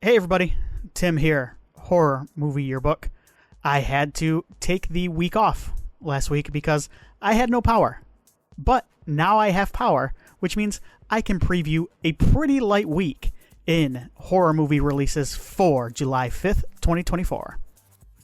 Hey everybody, Tim here, Horror Movie Yearbook. I had to take the week off last week because I had no power. But now I have power, which means I can preview a pretty light week in horror movie releases for July 5th, 2024.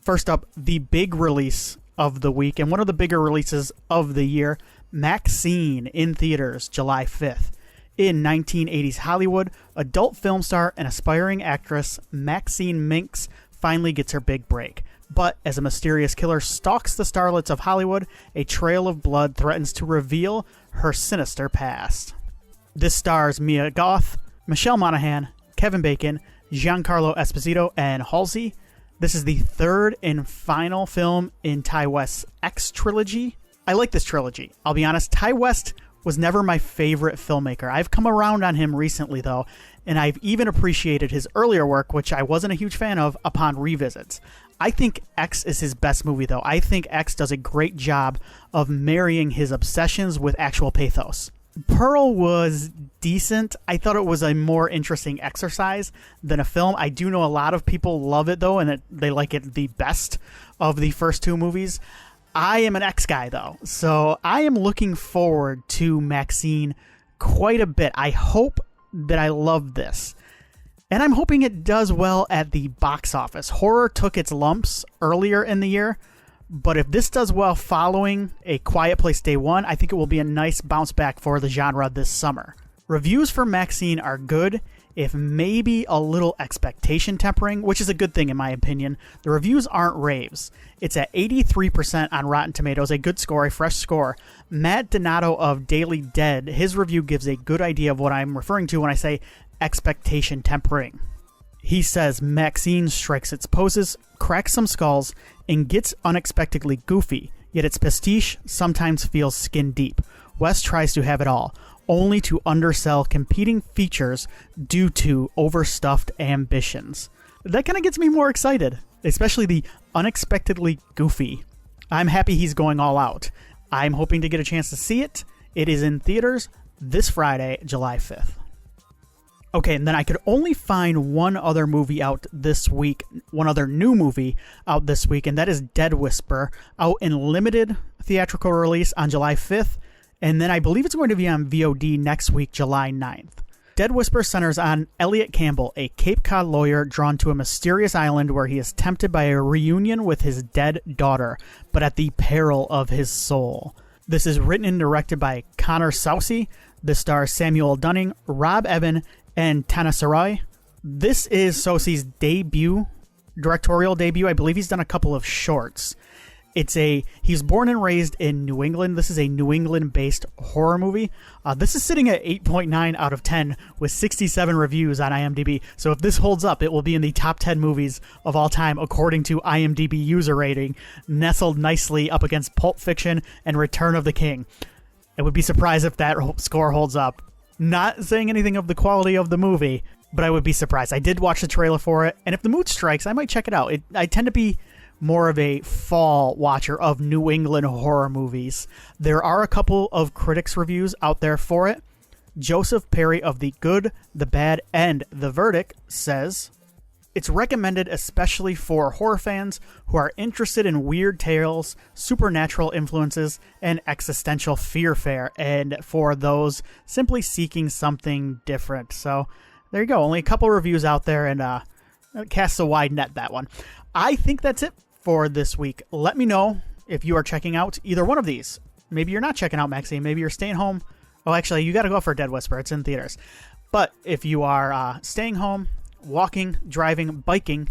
First up, the big release of the week and one of the bigger releases of the year, Maxine in theaters July 5th. In 1980s Hollywood, adult film star and aspiring actress Maxine Minx finally gets her big break. But as a mysterious killer stalks the starlets of Hollywood, a trail of blood threatens to reveal her sinister past. This stars Mia Goth, Michelle Monaghan, Kevin Bacon, Giancarlo Esposito, and Halsey. This is the third and final film in Ty West's X trilogy. I like this trilogy. I'll be honest, Ty West was never my favorite filmmaker. I've come around on him recently, though, and I've even appreciated his earlier work, which I wasn't a huge fan of, upon revisits. I think X is his best movie, though. I think X does a great job of marrying his obsessions with actual pathos. Pearl was decent. I thought it was a more interesting exercise than a film. I do know a lot of people love it, though, and they like it the best of the first two movies. I am an X guy, though, so I am looking forward to Maxine quite a bit. I hope that I love this, and I'm hoping it does well at the box office. Horror took its lumps earlier in the year, but if this does well following A Quiet Place Day 1, I think it will be a nice bounce back for the genre this summer. Reviews for Maxine are good, if maybe a little expectation tempering, which is a good thing in my opinion. The reviews aren't raves. It's at 83% on Rotten Tomatoes, a good score, a fresh score. Matt Donato of Daily Dead, his review gives a good idea of what I'm referring to when I say expectation tempering. He says Maxine strikes its poses, cracks some skulls, and gets unexpectedly goofy, yet its pastiche sometimes feels skin deep. West tries to have it all, only to undersell competing features due to overstuffed ambitions. That kind of gets me more excited, especially the unexpectedly goofy. I'm happy he's going all out. I'm hoping to get a chance to see it. It is in theaters this Friday, July 5th. Okay, and then I could only find one other movie out this week, one other new movie out this week, and that is Dead Whisper, out in limited theatrical release on July 5th. And then I believe it's going to be on VOD next week, July 9th. Dead Whisper centers on Elliot Campbell, a Cape Cod lawyer drawn to a mysterious island where he is tempted by a reunion with his dead daughter, but at the peril of his soul. This is written and directed by Connor Sousey. This stars Samuel Dunning, Rob Evan, and Tana Sarai. This is Sousey's directorial debut. I believe he's done a couple of shorts. He's born and raised in New England. This is a New England-based horror movie. This is sitting at 8.9 out of 10 with 67 reviews on IMDb. So if this holds up, it will be in the top 10 movies of all time according to IMDb user rating, nestled nicely up against Pulp Fiction and Return of the King. I would be surprised if that score holds up. Not saying anything of the quality of the movie, but I would be surprised. I did watch the trailer for it, and if the mood strikes, I might check it out. I tend to be more of a fall watcher of New England horror movies. There are a couple of critics' reviews out there for it. Joseph Perry of The Good, The Bad, and The Verdict says, it's recommended especially for horror fans who are interested in weird tales, supernatural influences, and existential fear fare, and for those simply seeking something different. So there you go. Only a couple reviews out there, and casts a wide net, that one. I think that's it for this week. Let me know if you are checking out either one of these. Maybe you're not checking out Maxine. Maybe you're staying home. Oh, actually, you got to go for Dead Whisper. It's in theaters. But if you are staying home, walking, driving, biking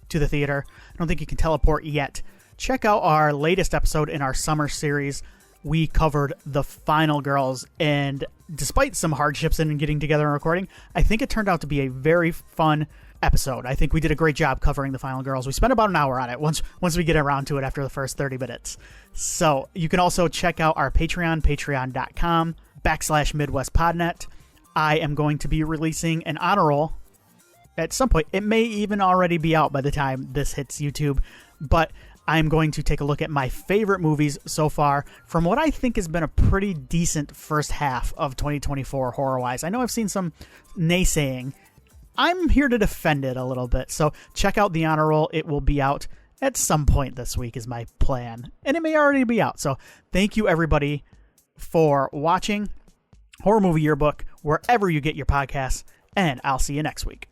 to the theater, I don't think you can teleport yet. Check out our latest episode in our summer series. We covered The Final Girls, and despite some hardships in getting together and recording, I think it turned out to be a very fun episode. I think we did a great job covering The Final Girls. We spent about an hour on it once we get around to it after the first 30 minutes. So you can also check out our Patreon, patreon.com/MidwestPodnet. I am going to be releasing an honor roll at some point. It may even already be out by the time this hits YouTube, but I'm going to take a look at my favorite movies so far from what I think has been a pretty decent first half of 2024 horror-wise. I know I've seen some naysaying I'm here to defend it a little bit. So check out the honor roll. It will be out at some point this week is my plan. And it may already be out. So thank you, everybody, for watching Horror Movie Yearbook, wherever you get your podcasts. And I'll see you next week.